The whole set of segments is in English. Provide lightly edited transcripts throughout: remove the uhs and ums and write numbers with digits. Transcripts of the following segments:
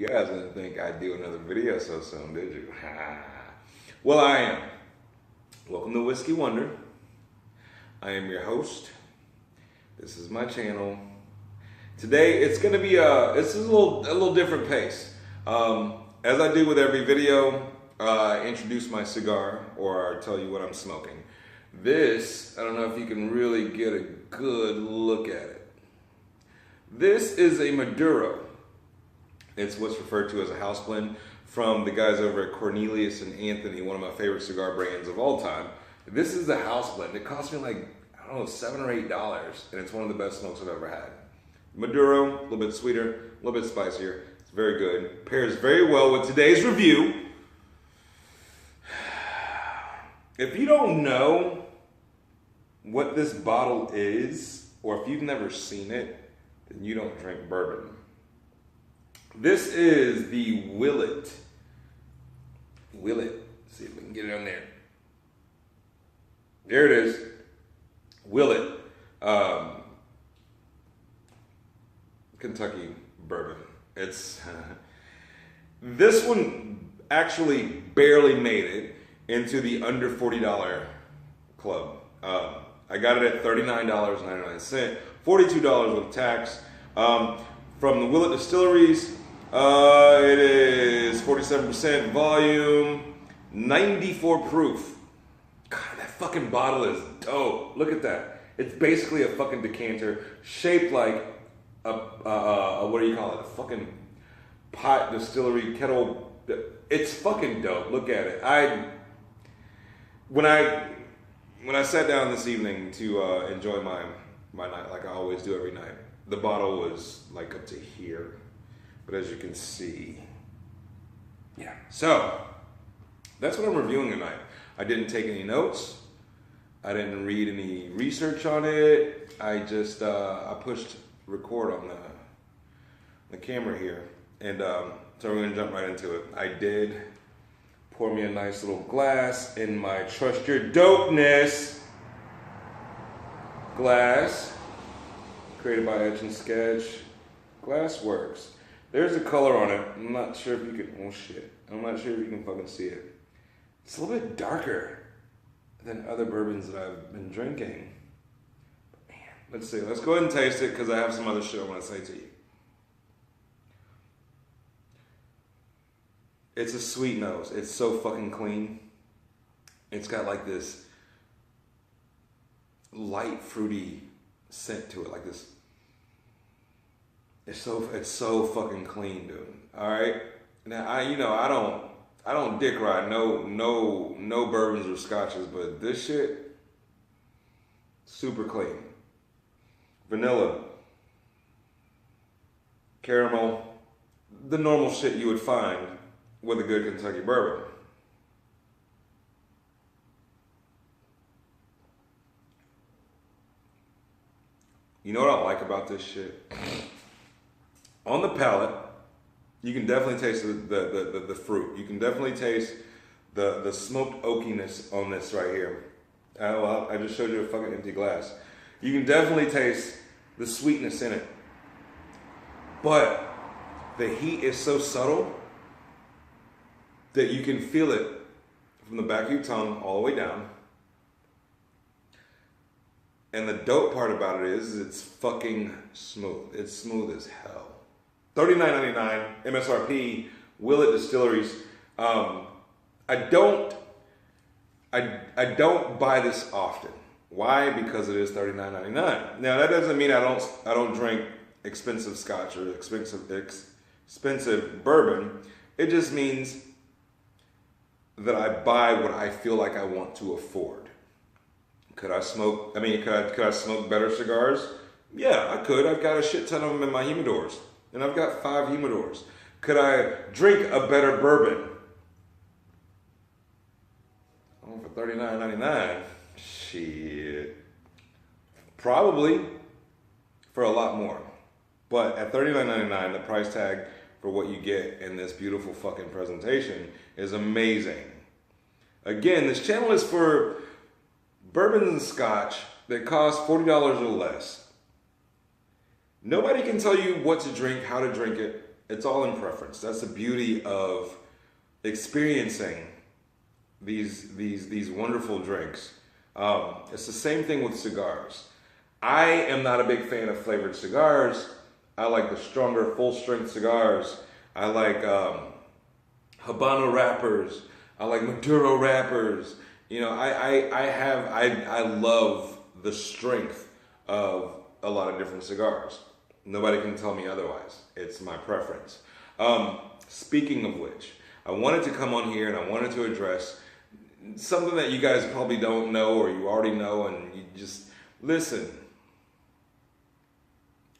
You guys didn't think I'd do another video so soon, did you? Well, I am. Welcome to Whiskey Wonder. I am your host. This is my channel. Today it's gonna be a little different pace. As I do with every video, I introduce my cigar or I tell you what I'm smoking. This, I don't know if you can really get a good look at it. This is a Maduro. It's what's referred to as a house blend from the guys over at Cornelius and Anthony, one of my favorite cigar brands of all time. This is the house blend. It cost me like, I don't know, $7 or $8, and it's one of the best smokes I've ever had. Maduro, a little bit sweeter, a little bit spicier. It's very good. Pairs very well with today's review. If you don't know what this bottle is, or if you've never seen it, then you don't drink bourbon. This is the Willett. Let's see if we can get it on there. There it is. Willett. Kentucky bourbon. It's this one actually barely made it into the under $40 club. I got it at $39.99, $42 with tax. From the Willett Distilleries, it is 47% volume, 94 proof. God, that fucking bottle is dope. Look at that. It's basically a fucking decanter shaped like a what do you call it? A fucking pot distillery kettle. It's fucking dope. Look at it. When I sat down this evening to enjoy my night, like I always do every night, the bottle was like up to here, but as you can see, yeah. So that's what I'm reviewing tonight. I didn't take any notes. I didn't read any research on it. I just I pushed record on the camera here, and so we're gonna jump right into it. I did pour me a nice little glass in my Trust Your Dopeness glass, created by Etch and Sketch. Glass works. There's a color on it. I'm not sure if you can, oh shit. I'm not sure if you can fucking see it. It's a little bit darker than other bourbons that I've been drinking. But man, let's see. Let's go ahead and taste it because I have some other shit I want to say to you. It's a sweet nose. It's so fucking clean. It's got like this light fruity scent to it, like this. It's so fucking clean, dude. All right. Now I don't dick ride no bourbons or scotches, but this shit super clean. Vanilla, caramel, the normal shit you would find with a good Kentucky bourbon. You know what I like about this shit? On the palate, you can definitely taste the fruit. You can definitely taste the smoked oakiness on this right here. Well, I just showed you a fucking empty glass. You can definitely taste the sweetness in it. But the heat is so subtle that you can feel it from the back of your tongue all the way down. And the dope part about it is it's fucking smooth. It's smooth as hell. $39.99 MSRP, Willett Distilleries. I don't buy this often. Why? Because it is $39.99. Now that doesn't mean I don't drink expensive scotch or expensive bourbon. It just means that I buy what I feel like I want to afford. Could I smoke better cigars? Yeah, I could. I've got a shit ton of them in my humidors. And I've got 5 humidors. Could I drink a better bourbon? Oh, for $39.99? Shit. Probably for a lot more. But at $39.99, the price tag for what you get in this beautiful fucking presentation is amazing. Again, this channel is for bourbons and scotch that cost $40 or less. Nobody can tell you what to drink, how to drink it, It's all in preference. That's the beauty of experiencing these wonderful drinks. It's the same thing with cigars. I am not a big fan of flavored cigars. I like the stronger, full-strength cigars. I like Habano wrappers. I like Maduro wrappers. You know, I love the strength of a lot of different cigars. Nobody can tell me otherwise. It's my preference. Speaking of which, I wanted to come on here and I wanted to address something that you guys probably don't know or you already know, and you just listen.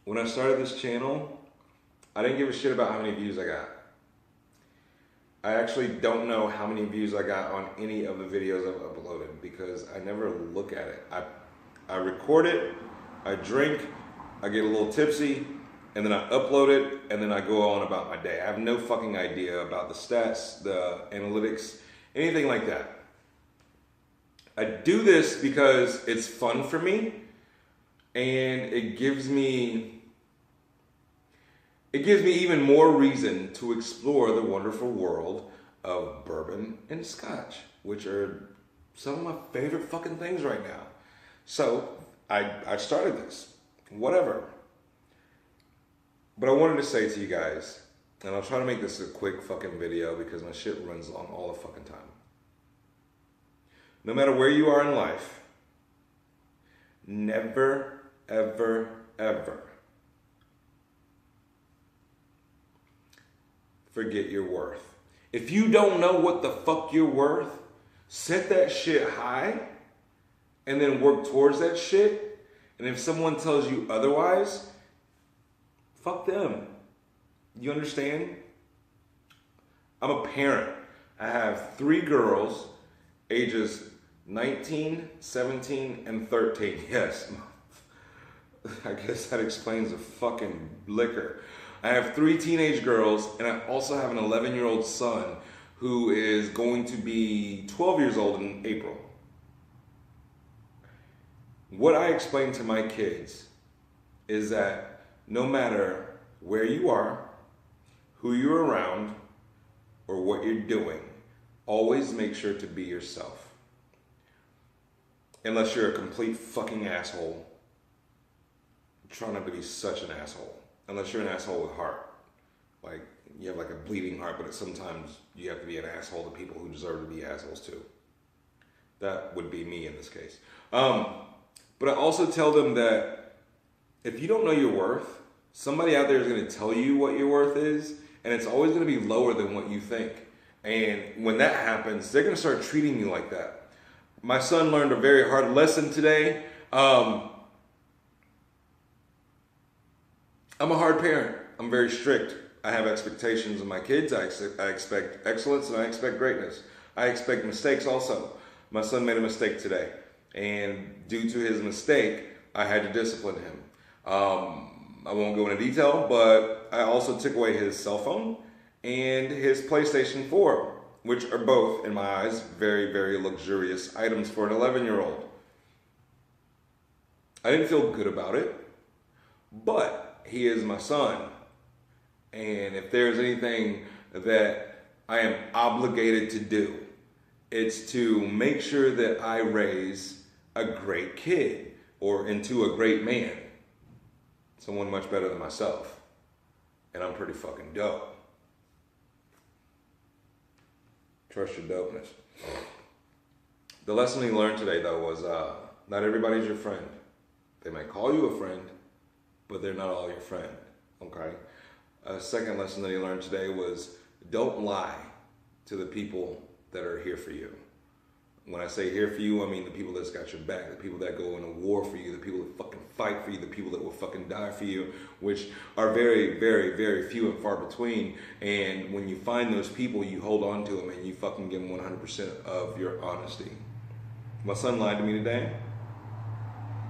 When I started this channel, I didn't give a shit about how many views I got. I actually don't know how many views I got on any of the videos I've uploaded because I never look at it. I record it, I drink, I get a little tipsy, and then I upload it, and then I go on about my day. I have no fucking idea about the stats, the analytics, anything like that. I do this because it's fun for me, and it gives me even more reason to explore the wonderful world of bourbon and scotch, which are some of my favorite fucking things right now. So I started this, whatever. But I wanted to say to you guys, and I'll try to make this a quick fucking video because my shit runs long all the fucking time. No matter where you are in life, never, ever, ever forget your worth. If you don't know what the fuck you're worth, set that shit high and then work towards that shit. And if someone tells you otherwise, fuck them. You understand? I'm a parent. I have 3 girls, ages 19, 17, and 13. Yes. I guess that explains the fucking liquor. I have 3 teenage girls, and I also have an 11-year-old son who is going to be 12 years old in April. What I explain to my kids is that no matter where you are, who you're around, or what you're doing, always make sure to be yourself. Unless you're a complete fucking asshole. Try not to be such an asshole. Unless you're an asshole with heart. Like, you have like a bleeding heart, but sometimes you have to be an asshole to people who deserve to be assholes too. That would be me in this case. But I also tell them that if you don't know your worth, somebody out there is going to tell you what your worth is, and it's always going to be lower than what you think. And when that happens, they're going to start treating you like that. My son learned a very hard lesson today. I'm a hard parent. I'm very strict. I have expectations of my kids. I expect excellence and I expect greatness. I expect mistakes also. My son made a mistake today. And due to his mistake, I had to discipline him. I won't go into detail, but I also took away his cell phone and his PlayStation 4, which are both, in my eyes, very, very luxurious items for an 11-year-old. I didn't feel good about it, but he is my son. And if there's anything that I am obligated to do, it's to make sure that I raise a great kid or into a great man. Someone much better than myself. And I'm pretty fucking dope. Trust your dopeness. The lesson he learned today, though, was not everybody's your friend. They might call you a friend, but they're not all your friend, okay? A second lesson that he learned today was don't lie to the people that are here for you. When I say here for you, I mean the people that's got your back, the people that go in a war for you, the people that fucking fight for you, the people that will fucking die for you, which are very, very, very few and far between. And when you find those people, you hold on to them and you fucking give them 100% of your honesty. My son lied to me today.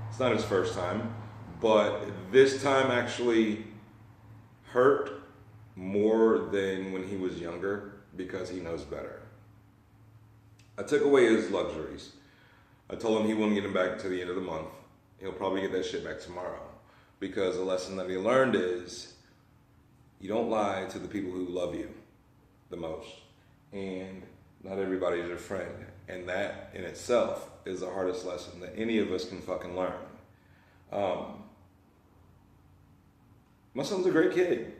It's not his first time, but this time actually hurt more than when he was younger because he knows better. I took away his luxuries. I told him he wouldn't get them back to the end of the month. He'll probably get that shit back tomorrow. Because the lesson that he learned is You don't lie to the people who love you the most. And not everybody's your friend. And that in itself is the hardest lesson that any of us can fucking learn. My son's a great kid.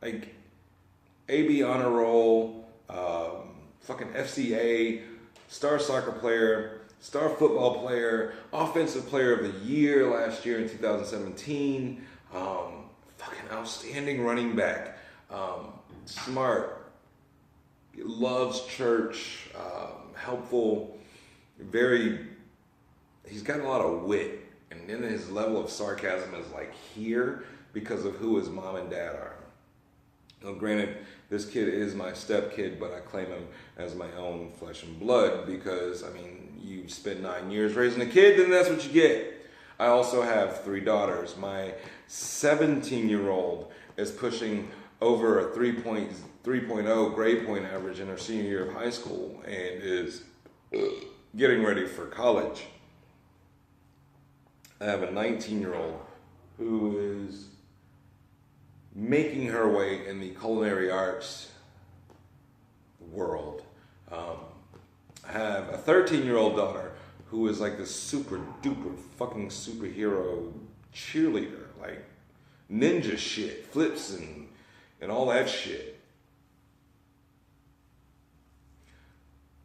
Like, AB honor roll, fucking FCA, star soccer player, star football player, offensive player of the year last year in 2017, fucking outstanding running back, smart, loves church, helpful, he's got a lot of wit, and then his level of sarcasm is like here because of who his mom and dad are. Now, granted, this kid is my stepkid, but I claim him as my own flesh and blood because, I mean, you spend 9 years raising a kid, then that's what you get. I also have 3 daughters. My 17-year-old is pushing over a 3.0 grade point average in her senior year of high school and is getting ready for college. I have a 19-year-old who is making her way in the culinary arts world. I have a 13-year-old daughter who is like this super duper fucking superhero cheerleader, like ninja shit, flips and all that shit.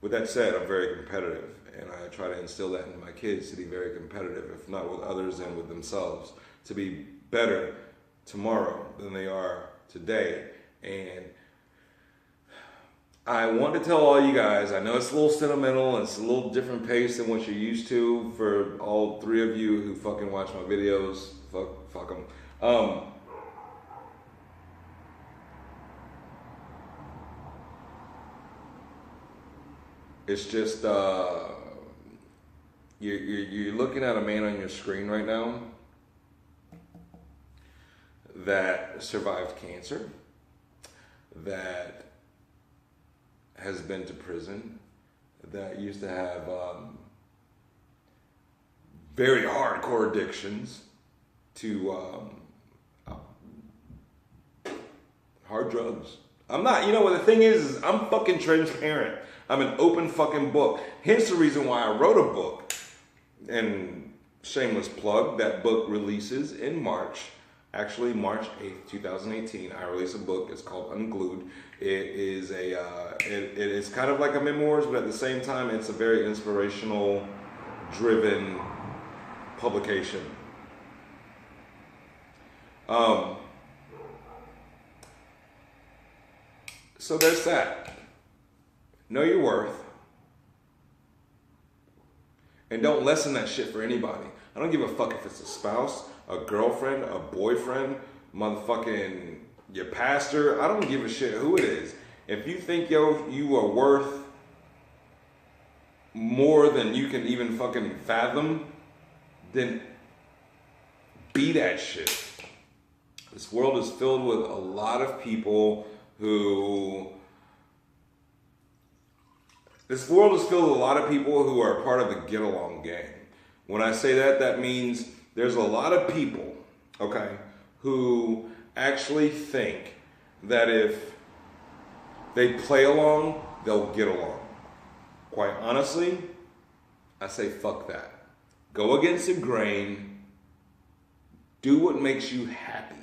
With that said, I'm very competitive, and I try to instill that in my kids to be very competitive, if not with others, then with themselves, to be better tomorrow than they are today. And I want to tell all you guys, I know it's a little sentimental and it's a little different pace than what you're used to for all 3 of you who fucking watch my videos. Fuck them. It's just, you're looking at a man on your screen right now that survived cancer, that has been to prison, that used to have very hardcore addictions to hard drugs. I'm not, you know what the thing is I'm fucking transparent. I'm an open fucking book. Hence the reason why I wrote a book. And shameless plug, that book releases in March. Actually, March 8th, 2018, I release a book. It's called Unglued. It is it is kind of like a memoirs, but at the same time, it's a very inspirational, driven publication. So there's that. Know your worth. And don't lessen that shit for anybody. I don't give a fuck if it's a spouse, a girlfriend, a boyfriend, motherfucking your pastor. I don't give a shit who it is. If you think, you are worth more than you can even fucking fathom, then be that shit. This world is filled with a lot of people who... This world is filled with a lot of people who are part of the get-along gang. When I say that, that means there's a lot of people, okay, who actually think that if they play along, they'll get along. Quite honestly, I say fuck that. Go against the grain. Do what makes you happy.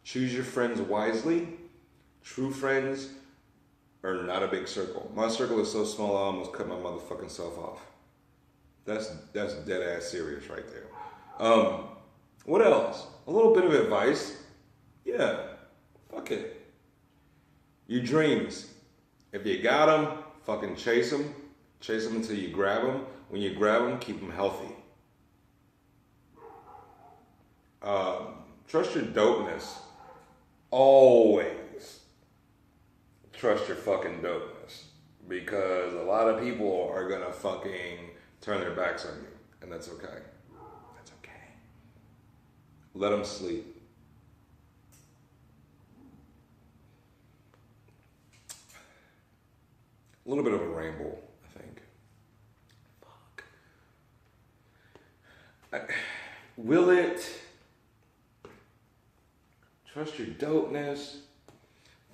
Choose your friends wisely. True friends are not a big circle. My circle is so small I almost cut my motherfucking self off. That's dead ass serious right there. What else? A little bit of advice. Yeah, fuck it. Your dreams. If you got them, fucking chase them. Chase them until you grab them. When you grab them, keep them healthy. Trust your dopeness. Always trust your fucking dopeness. Because a lot of people are gonna fucking turn their backs on you. And that's okay. That's okay. Let them sleep. A little bit of a ramble, I think. Willett Trust your dopeness.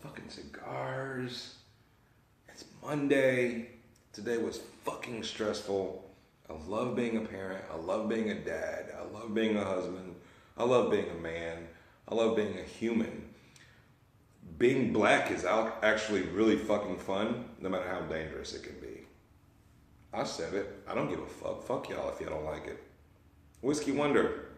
Fucking cigars. It's Monday. Today was fucking stressful. I love being a parent. I love being a dad. I love being a husband. I love being a man. I love being a human. Being black is actually really fucking fun, no matter how dangerous it can be. I said it. I don't give a fuck. Fuck y'all if y'all don't like it. Whiskey Wonder.